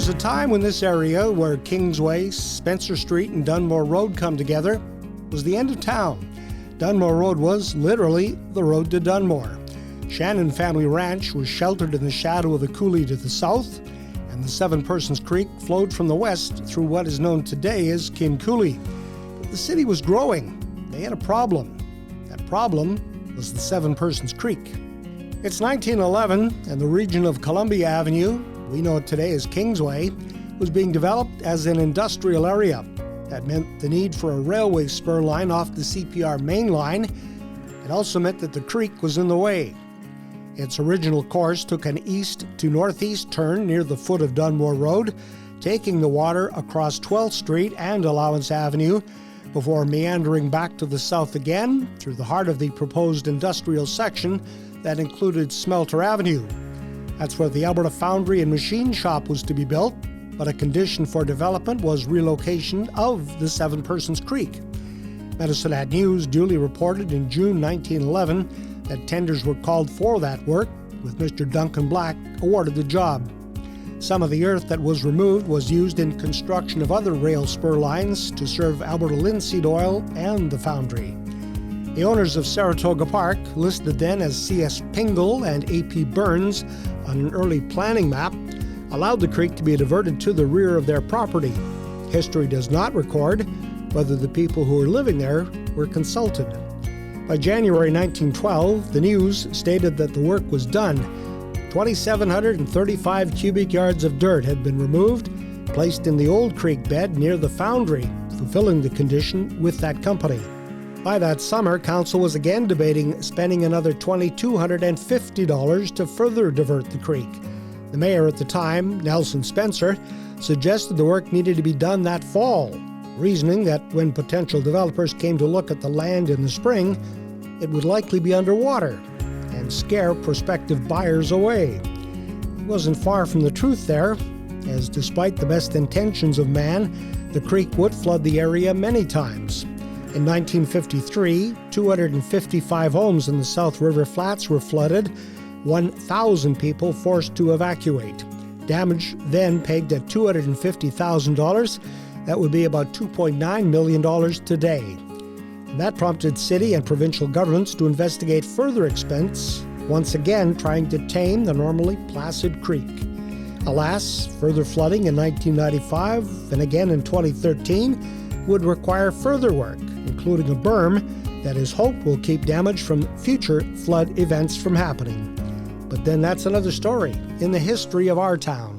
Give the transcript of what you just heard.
was a time when this area, where Kingsway, Spencer Street, and Dunmore Road come together, was the end of town. Dunmore Road was literally the road to Dunmore. Shannon Family Ranch was sheltered in the shadow of the coulee to the south, and the Seven Persons Creek flowed from the west through what is known today as Kin Coulee. But the city was growing. They had a problem. That problem was the Seven Persons Creek. It's 1911, and the region of Columbia Avenue, we know it today as Kingsway, was being developed as an industrial area. That meant the need for a railway spur line off the CPR main line. It also meant that the creek was in the way. Its original course took an east to northeast turn near the foot of Dunmore Road, taking the water across 12th Street and Allowance Avenue before meandering back to the south again through the heart of the proposed industrial section that included Smelter Avenue. That's where the Alberta Foundry and Machine Shop was to be built, but a condition for development was relocation of the Seven Persons Creek. Medicine Hat News duly reported in June 1911 that tenders were called for that work, with Mr. Duncan Black awarded the job. Some of the earth that was removed was used in construction of other rail spur lines to serve Alberta Linseed Oil and the Foundry. The owners of Saratoga Park, listed then as C.S. Pingle and A.P. Burns on an early planning map, allowed the creek to be diverted to the rear of their property. History does not record whether the people who were living there were consulted. By January 1912, the news stated that the work was done. 2,735 cubic yards of dirt had been removed, placed in the old creek bed near the Foundry, fulfilling the condition with that company. By that summer, Council was again debating spending another $2,250 to further divert the creek. The mayor at the time, Nelson Spencer, suggested the work needed to be done that fall, reasoning that when potential developers came to look at the land in the spring, it would likely be underwater and scare prospective buyers away. It wasn't far from the truth there, as despite the best intentions of man, the creek would flood the area many times. In 1953, 255 homes in the South River Flats were flooded, 1,000 people forced to evacuate. Damage then pegged at $250,000. That would be about $2.9 million today. And that prompted city and provincial governments to investigate further expense, once again trying to tame the normally placid creek. Alas, further flooding in 1995 and again in 2013 would require further work, including a berm that is hoped will keep damage from future flood events from happening. But then that's another story in the history of our town.